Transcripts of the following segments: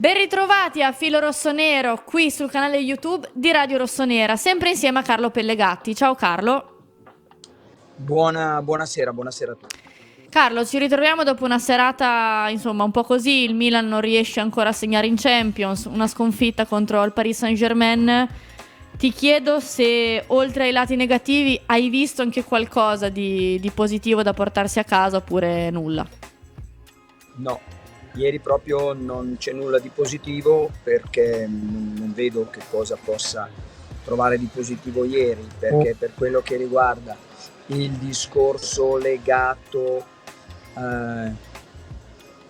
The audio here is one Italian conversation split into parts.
Ben ritrovati a Filo Rossonero qui sul canale YouTube di Radio Rossonera, sempre insieme a Carlo Pellegatti. Ciao Carlo. Buonasera a tutti. Carlo, ci ritroviamo dopo una serata, insomma, un po' così. Il Milan non riesce ancora a segnare in Champions, una sconfitta contro il Paris Saint-Germain. Ti chiedo se, oltre ai lati negativi, hai visto anche qualcosa di positivo da portarsi a casa oppure nulla? No, ieri proprio non c'è nulla di positivo perché non vedo che cosa possa trovare di positivo ieri, perché per quello che riguarda il discorso legato,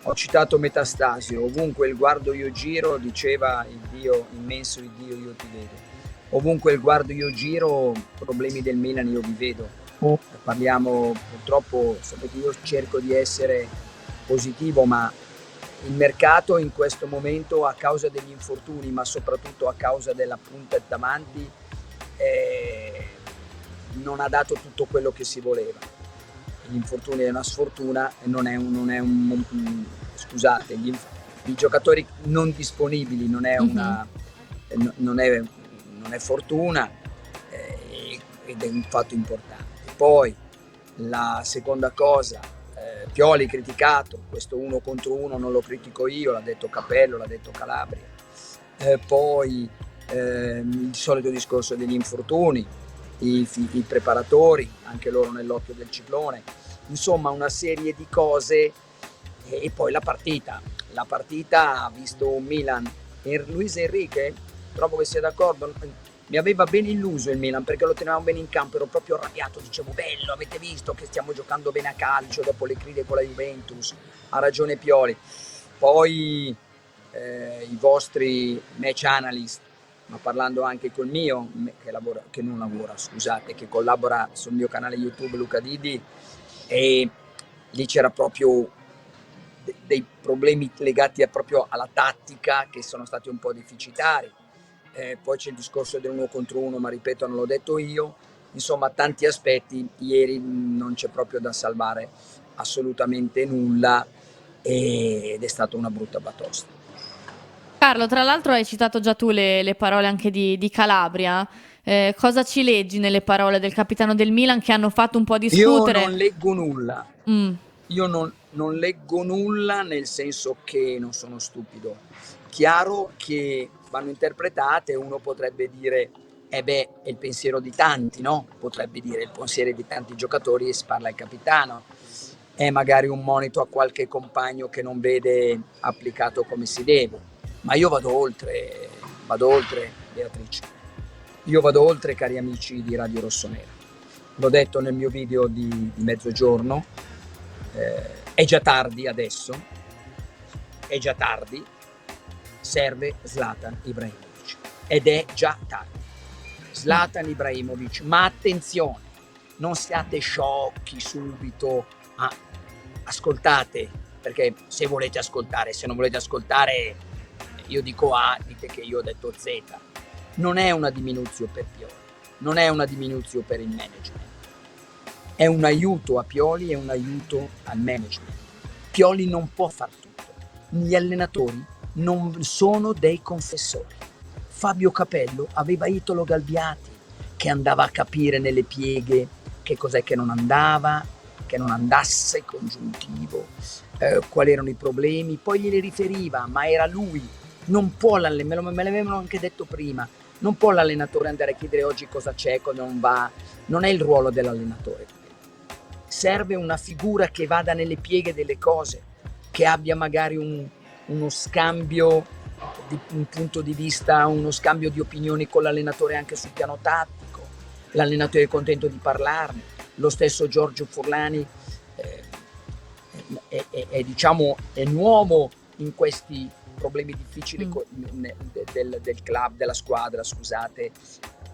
ho citato Metastasio, ovunque il guardo io giro, diceva il Dio immenso, il Dio io ti vedo. Ovunque il guardo io giro, problemi del Milan io vi vedo. Parliamo purtroppo, sapete, io cerco di essere positivo, ma il mercato in questo momento, a causa degli infortuni, ma soprattutto a causa della punta davanti, non ha dato tutto quello che si voleva. Gli infortuni è una sfortuna e scusate, i giocatori non disponibili non è una non è fortuna, ed è un fatto importante. Poi la seconda cosa, Pioli criticato, questo 1 contro 1 non lo critico io, l'ha detto Capello, l'ha detto Calabria. Poi il solito discorso degli infortuni, i preparatori, anche loro nell'occhio del ciclone, insomma una serie di cose. E poi la partita ha visto un Milan e Luis Enrique, trovo che sia d'accordo, mi aveva ben illuso il Milan perché lo tenevamo bene in campo, ero proprio arrabbiato, dicevo bello, avete visto che stiamo giocando bene a calcio dopo le gride con la Juventus, ha ragione Pioli. Poi i vostri match analyst, ma parlando anche col mio, che collabora sul mio canale YouTube, Luca Didi, e lì c'era proprio dei problemi legati proprio alla tattica che sono stati un po' deficitari. Poi c'è il discorso del 1 contro 1, ma ripeto, non l'ho detto io. Insomma, tanti aspetti. Ieri non c'è proprio da salvare assolutamente nulla ed è stata una brutta batosta. Carlo, tra l'altro hai citato già tu le parole anche di Calabria. Cosa ci leggi nelle parole del capitano del Milan che hanno fatto un po' discutere? Io non leggo nulla. Io non leggo nulla, nel senso che non sono stupido. Chiaro che vanno interpretate, uno potrebbe dire è il pensiero di tanti, no? Potrebbe dire il pensiero di tanti giocatori e si parla il capitano. È magari un monito a qualche compagno che non vede applicato come si deve. Ma io vado oltre, Beatrice. Io vado oltre, cari amici di Radio Rossonera. L'ho detto nel mio video di mezzogiorno, è già tardi adesso, serve Zlatan Ibrahimovic ed è già tardi. Zlatan Ibrahimovic, ma attenzione, non siate sciocchi subito, ascoltate, perché se volete ascoltare, se non volete ascoltare, io dico A, dite che io ho detto Z. Non è una diminuzione per Pioli, non è una diminuzione per il management, è un aiuto a Pioli e un aiuto al management. Pioli non può far tutto, gli allenatori non sono dei confessori. Fabio Capello aveva Italo Galbiati che andava a capire nelle pieghe che cos'è che non andava, che non andasse, congiuntivo, quali erano i problemi, poi glieli riferiva, ma era lui. Non può me l'avevano anche detto prima, non può l'allenatore andare a chiedere oggi cosa c'è, cosa non va, non è il ruolo dell'allenatore. Serve una figura che vada nelle pieghe delle cose, che abbia magari uno scambio di un punto di vista, uno scambio di opinioni con l'allenatore anche sul piano tattico. L'allenatore è contento di parlarne. Lo stesso Giorgio Furlani è nuovo in questi problemi difficili del club, della squadra, scusate,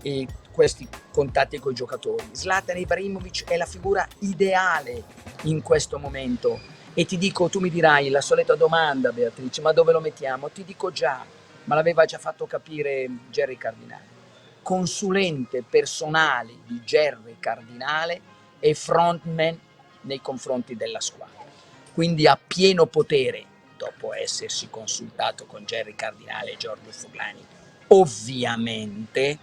e questi contatti con i giocatori. Zlatan Ibrahimovic è la figura ideale in questo momento. E ti dico, tu mi dirai la solita domanda, Beatrice, ma dove lo mettiamo? Ti dico già, ma l'aveva già fatto capire Gerry Cardinale. Consulente personale di Gerry Cardinale e frontman nei confronti della squadra. Quindi ha pieno potere, dopo essersi consultato con Gerry Cardinale e Giorgio Foglani, ovviamente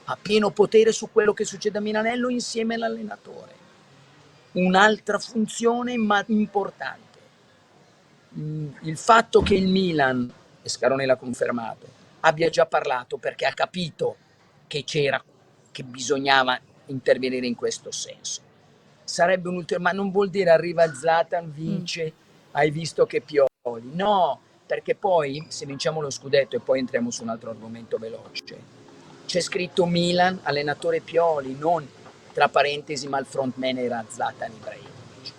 ha pieno potere su quello che succede a Milanello insieme all'allenatore. Un'altra funzione ma importante. Il fatto che il Milan, e Scaroni l'ha confermato, abbia già parlato perché ha capito che bisognava intervenire in questo senso. Sarebbe un ulteriore, ma non vuol dire arriva Zlatan, vince, hai visto che Pioli. No, perché poi se vinciamo lo scudetto, e poi entriamo su un altro argomento veloce, c'è scritto Milan, allenatore Pioli, non tra parentesi, ma il frontman era Zlatan Ibrahimovic.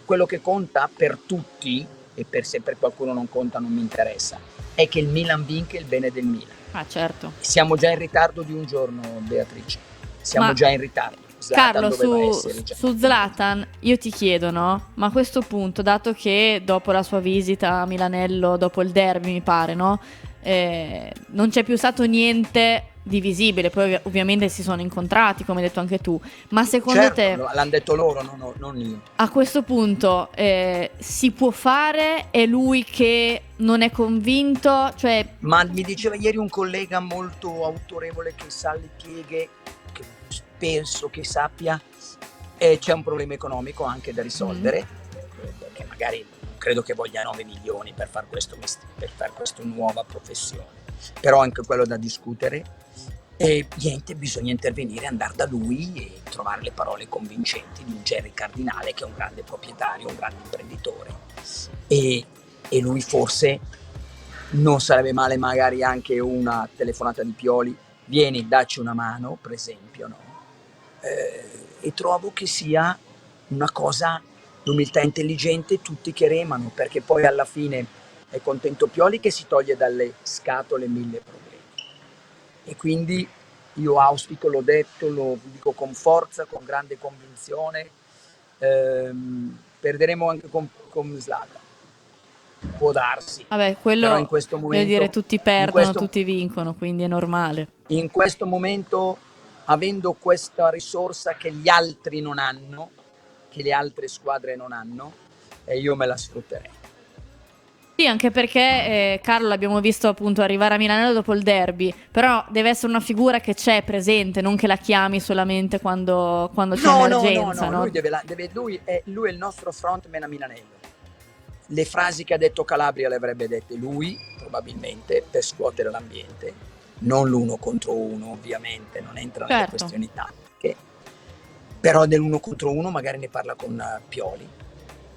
Quello che conta per tutti, e per se per qualcuno non conta non mi interessa, è che il Milan vinca il bene del Milan. Ah, certo. Siamo già in ritardo di un giorno, Beatrice. Siamo già in ritardo. Zlatan Carlo, su Zlatan io ti chiedo, no? Ma a questo punto, dato che dopo la sua visita a Milanello, dopo il derby mi pare, no? Non c'è più stato niente di visibile, poi ovviamente si sono incontrati, come hai detto anche tu, ma secondo te... L'hanno detto loro, non io. A questo punto si può fare? È lui che non è convinto? Cioè... Ma mi diceva ieri un collega molto autorevole che sa le pieghe, che penso che sappia, c'è un problema economico anche da risolvere, perché magari credo che voglia 9 milioni per fare questa nuova professione, però anche quello da discutere. E niente, bisogna intervenire, andare da lui e trovare le parole convincenti di un Gerry Cardinale che è un grande proprietario, un grande imprenditore, e lui forse non sarebbe male magari anche una telefonata di Pioli, vieni, dacci una mano, per esempio, no? E trovo che sia una cosa, l'umiltà intelligente, tutti che remano, perché poi alla fine è contento Pioli che si toglie dalle scatole 1000 problemi. E quindi io auspico, l'ho detto, lo dico con forza, con grande convinzione, perderemo anche con Zlatan. Può darsi. Vabbè, quello, però in questo momento, voglio dire, tutti perdono, tutti vincono, quindi è normale. In questo momento, avendo questa risorsa che gli altri non hanno, che le altre squadre non hanno, io me la sfrutterei. Sì, anche perché Carlo l'abbiamo visto appunto arrivare a Milano dopo il derby, però deve essere una figura che c'è presente, non che la chiami solamente quando c'è emergenza. No, lui è il nostro frontman a Milanello. Le frasi che ha detto Calabria le avrebbe dette lui, probabilmente, per scuotere l'ambiente. Non l'uno contro uno, ovviamente, non entra nelle questioni tattiche. Però dell'uno contro uno magari ne parla con Pioli.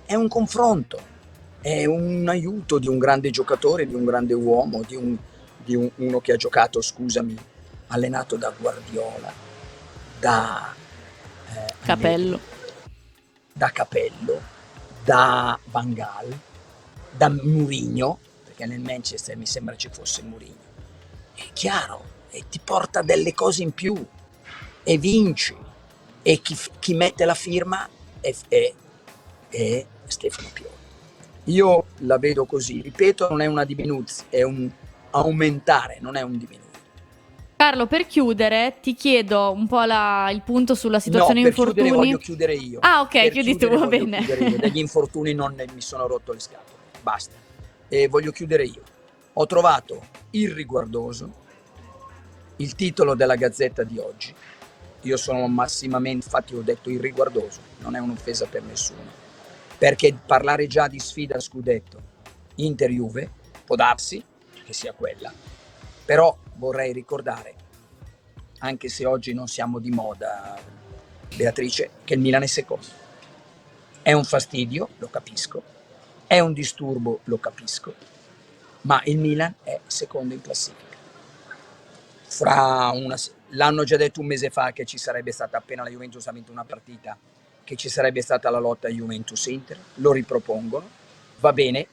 È un confronto. È un aiuto di un grande giocatore, di un grande uomo, di uno che ha giocato, scusami, allenato da Guardiola, da Capello, da Van Gaal, da Mourinho, perché nel Manchester mi sembra ci fosse Mourinho. È chiaro, e ti porta delle cose in più e vinci. E chi mette la firma è Stefano Pioli. Io la vedo così, ripeto, non è una diminuzione, è un aumentare, non è un diminuire. Carlo, per chiudere ti chiedo un po' il punto sulla situazione infortuni. Per chiudere voglio chiudere io. Ah, ok, chiudi tu, va bene. Degli infortuni non mi sono rotto le scatole, basta. E voglio chiudere io. Ho trovato irriguardoso il titolo della Gazzetta di oggi. Io sono massimamente, infatti ho detto irriguardoso, non è un'offesa per nessuno. Perché parlare già di sfida a scudetto Inter-Juve può darsi che sia quella, però vorrei ricordare, anche se oggi non siamo di moda, Beatrice, che il Milan è secondo. È un fastidio, lo capisco, è un disturbo, lo capisco, ma il Milan è secondo in classifica. L'hanno già detto un mese fa che ci sarebbe stata, appena la Juventus ha vinto una partita, che ci sarebbe stata la lotta Juventus-Inter, lo ripropongono, va bene,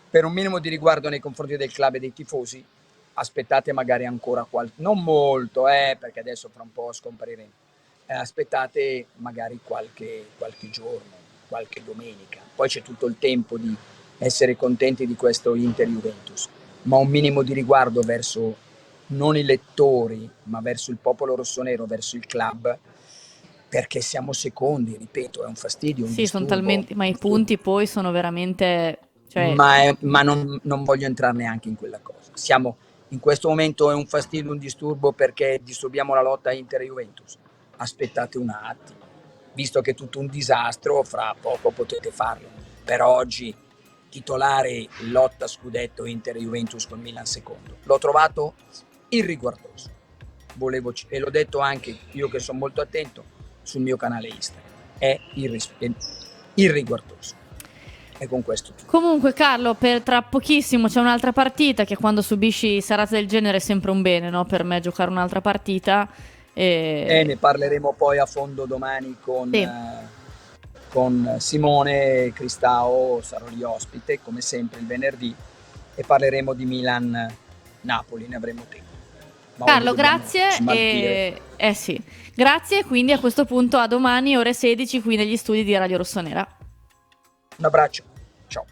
per un minimo di riguardo nei confronti del club e dei tifosi, aspettate magari ancora non molto, perché adesso fra un po' scompariremo, aspettate magari qualche giorno, qualche domenica, poi c'è tutto il tempo di essere contenti di questo Inter-Juventus, ma un minimo di riguardo verso non i lettori, ma verso il popolo rossonero, verso il club, perché siamo secondi, ripeto, è un fastidio, un disturbo. Sono talmente, ma i punti poi sono veramente, Cioè, ma non voglio entrare neanche in quella cosa. In questo momento è un fastidio, un disturbo perché disturbiamo la lotta Inter e Juventus. Aspettate un attimo, visto che è tutto un disastro, fra poco potete farlo. Per oggi titolare lotta scudetto Inter e Juventus con Milan secondo. L'ho trovato irriguardoso. E l'ho detto anche io che sono molto attento sul mio canale Instagram. È irriguardoso. E con questo tutto. Comunque Carlo, per tra pochissimo c'è un'altra partita che quando subisci serate del genere è sempre un bene, no? Per me giocare un'altra partita. Ne parleremo poi a fondo domani Sì. con Simone Cristao, sarò lì ospite come sempre il venerdì e parleremo di Milan-Napoli, ne avremo tempo. Ma Carlo, grazie. Sì. Grazie, quindi a questo punto a domani ore 16 qui negli studi di Radio Rossonera. Un abbraccio, ciao.